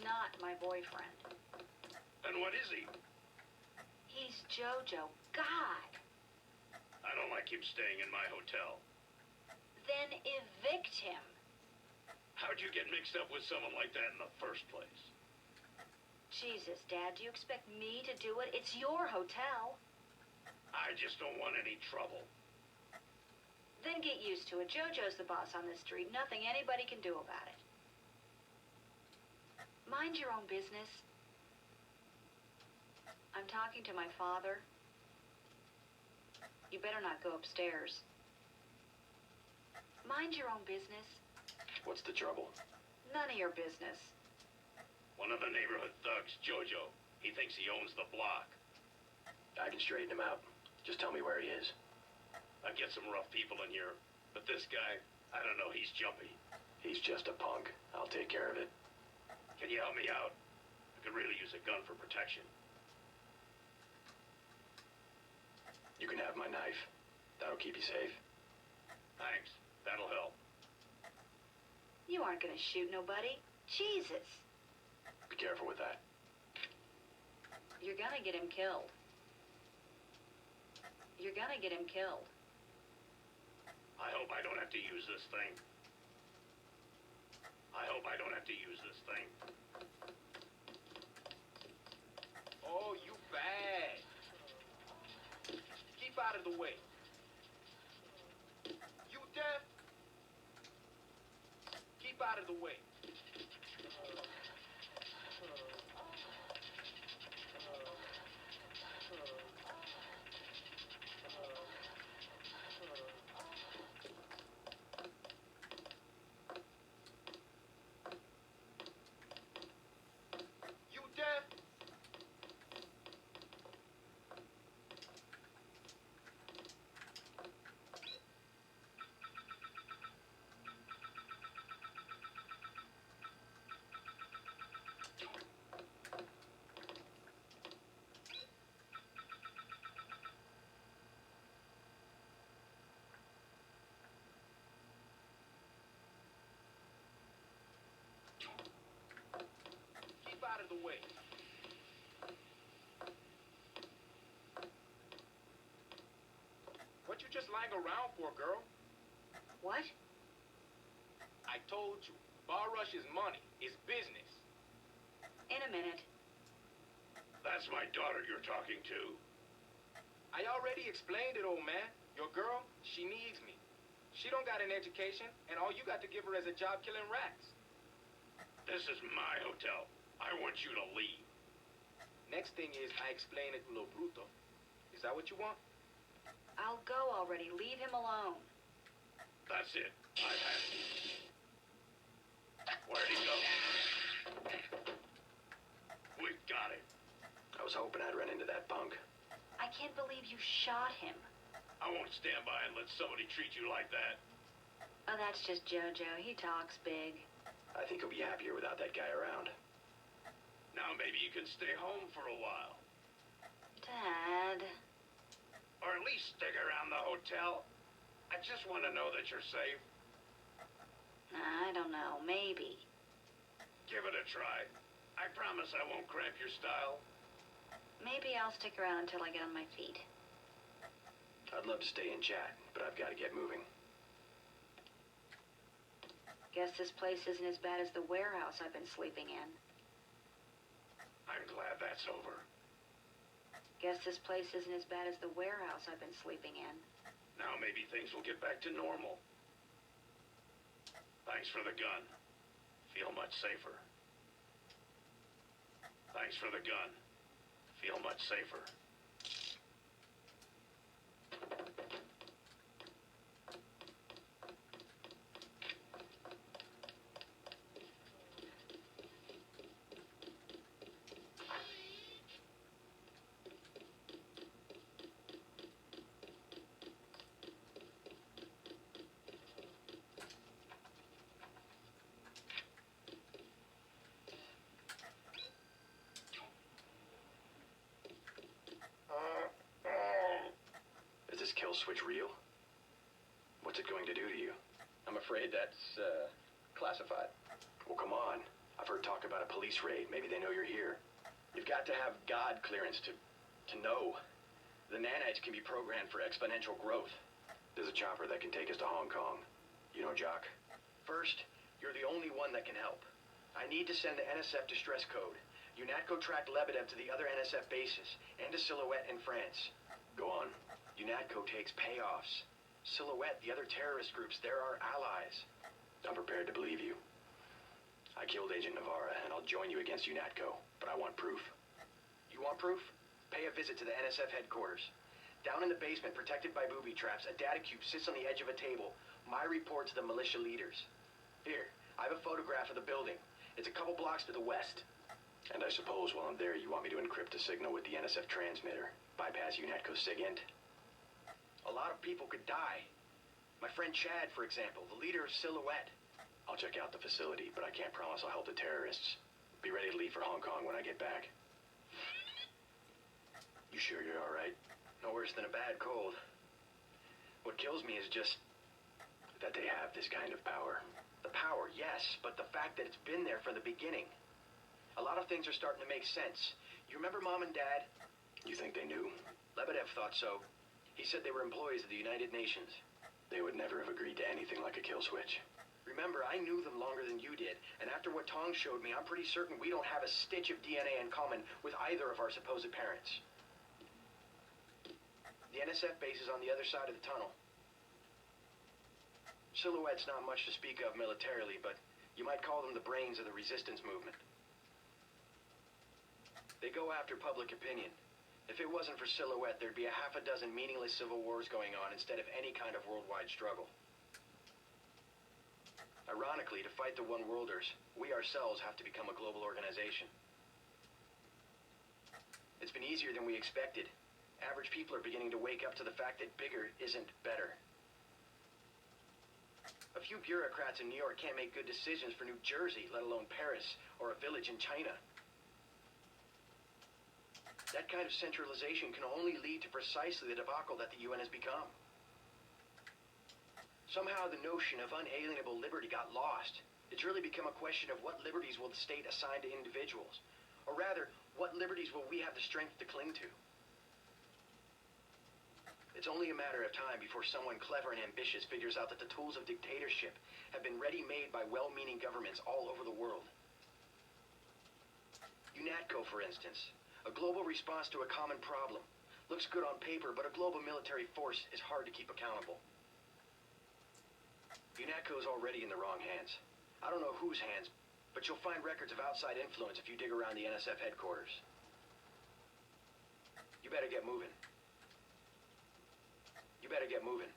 not my boyfriend. Then what is he? He's JoJo. God! I don't like him staying in my hotel. Then evict him. How'd you get mixed up with someone like that in the first place? Jesus, Dad, do you expect me to do it? It's your hotel. I just don't want any trouble. Then get used to it. JoJo's the boss on this street. Nothing anybody can do about it. Mind your own business. I'm talking to my father. You better not go upstairs. Mind your own business. What's the trouble? None of your business. One of the neighborhood thugs, JoJo. He thinks he owns the block. I can straighten him out. Just tell me where he is. I get some rough people in here, but this guy, I don't know, he's jumpy. He's just a punk. I'll take care of it. Can you help me out? I could really use a gun for protection. You can have my knife. That'll keep you safe. Thanks. That'll help. You aren't gonna shoot nobody. Jesus. Be careful with that. You're gonna get him killed. You're gonna get him killed. I hope I don't have to use this thing. I hope I don't have to use this thing. Oh, you bad. Keep out of the way. You deaf? Keep out of the way. You deaf? Keep out of the way. What you just lying around for, girl? What? I told you, bar rush is money, it's business. In a minute. That's my daughter you're talking to. I already explained it, old man. Your girl, she needs me. She don't got an education, and all you got to give her is a job killing rats. This is my hotel. I want you to leave. Next thing is I explain it lo bruto. Is that what you want? I'll go already. Leave him alone. That's it. I've had it. Where'd he go? We got him. I was hoping I'd run into that punk. I can't believe you shot him. I won't stand by and let somebody treat you like that. Oh, that's just JoJo. He talks big. I think he'll be happier without that guy around. Now maybe you can stay home for a while. Dad. Or at least stick around the hotel. I just want to know that you're safe. I don't know. Maybe. Give it a try. I promise I won't cramp your style. Maybe I'll stick around until I get on my feet. I'd love to stay and chat, but I've got to get moving. Guess this place isn't as bad as the warehouse I've been sleeping in. I'm glad that's over. Guess this place isn't as bad as the warehouse I've been sleeping in. Now maybe things will get back to normal. Thanks for the gun. Feel much safer. Thanks for the gun. Feel much safer. Is this kill switch real? What's it going to do to you? I'm afraid that's, classified. Well, come on. I I've heard talk about a police raid. Maybe they know you're here. You've got to have God clearance to know. The nanites can be programmed for exponential growth. There's a chopper that can take us to Hong Kong. You know, Jock. First, you're the only one that can help. I need to send the NSF distress code. UNATCO tracked Lebedev to the other NSF bases, and to Silhouette in France. Go on. UNATCO takes payoffs. Silhouette, the other terrorist groups, they're our allies. I'm prepared to believe you. I killed Agent Navarra, and I'll join you against UNATCO, but I want proof. You want proof? Pay a visit to the NSF headquarters. Down in the basement, protected by booby traps, a data cube sits on the edge of a table. My report to the militia leaders. Here, I have a photograph of the building. It's a couple blocks to the west. And I suppose while I'm there, you want me to encrypt a signal with the NSF transmitter, bypass UNATCO's SIGINT? A lot of people could die. My friend Chad, for example, the leader of Silhouette. I'll check out the facility, but I can't promise I'll help the terrorists. Be ready to leave for Hong Kong when I get back. You sure you're all right? No worse than a bad cold. What kills me is just that they have this kind of power. The power, yes, but the fact that it's been there from the beginning. A lot of things are starting to make sense. You remember Mom and Dad? You think they knew? Lebedev thought so. He said they were employees of the United Nations. They would never have agreed to anything like a kill switch. Remember, I knew them longer than you did, and after what Tong showed me, I'm pretty certain we don't have a stitch of DNA in common with either of our supposed parents. The NSF base is on the other side of the tunnel. Silhouette's not much to speak of militarily, but you might call them the brains of the resistance movement. They go after public opinion. If it wasn't for Silhouette, there'd be a half a dozen meaningless civil wars going on instead of any kind of worldwide struggle. Ironically, to fight the one-worlders, we ourselves have to become a global organization. It's been easier than we expected. Average people are beginning to wake up to the fact that bigger isn't better. A few bureaucrats in New York can't make good decisions for New Jersey, let alone Paris, or a village in China. That kind of centralization can only lead to precisely the debacle that the UN has become. Somehow the notion of unalienable liberty got lost. It's really become a question of what liberties will the state assign to individuals? Or rather, what liberties will we have the strength to cling to? It's only a matter of time before someone clever and ambitious figures out that the tools of dictatorship have been ready-made by well-meaning governments all over the world. UNATCO, for instance, a global response to a common problem. Looks good on paper, but a global military force is hard to keep accountable. UNATCO is already in the wrong hands. I don't know whose hands, but you'll find records of outside influence if you dig around the NSF headquarters. You better get moving. You better get moving.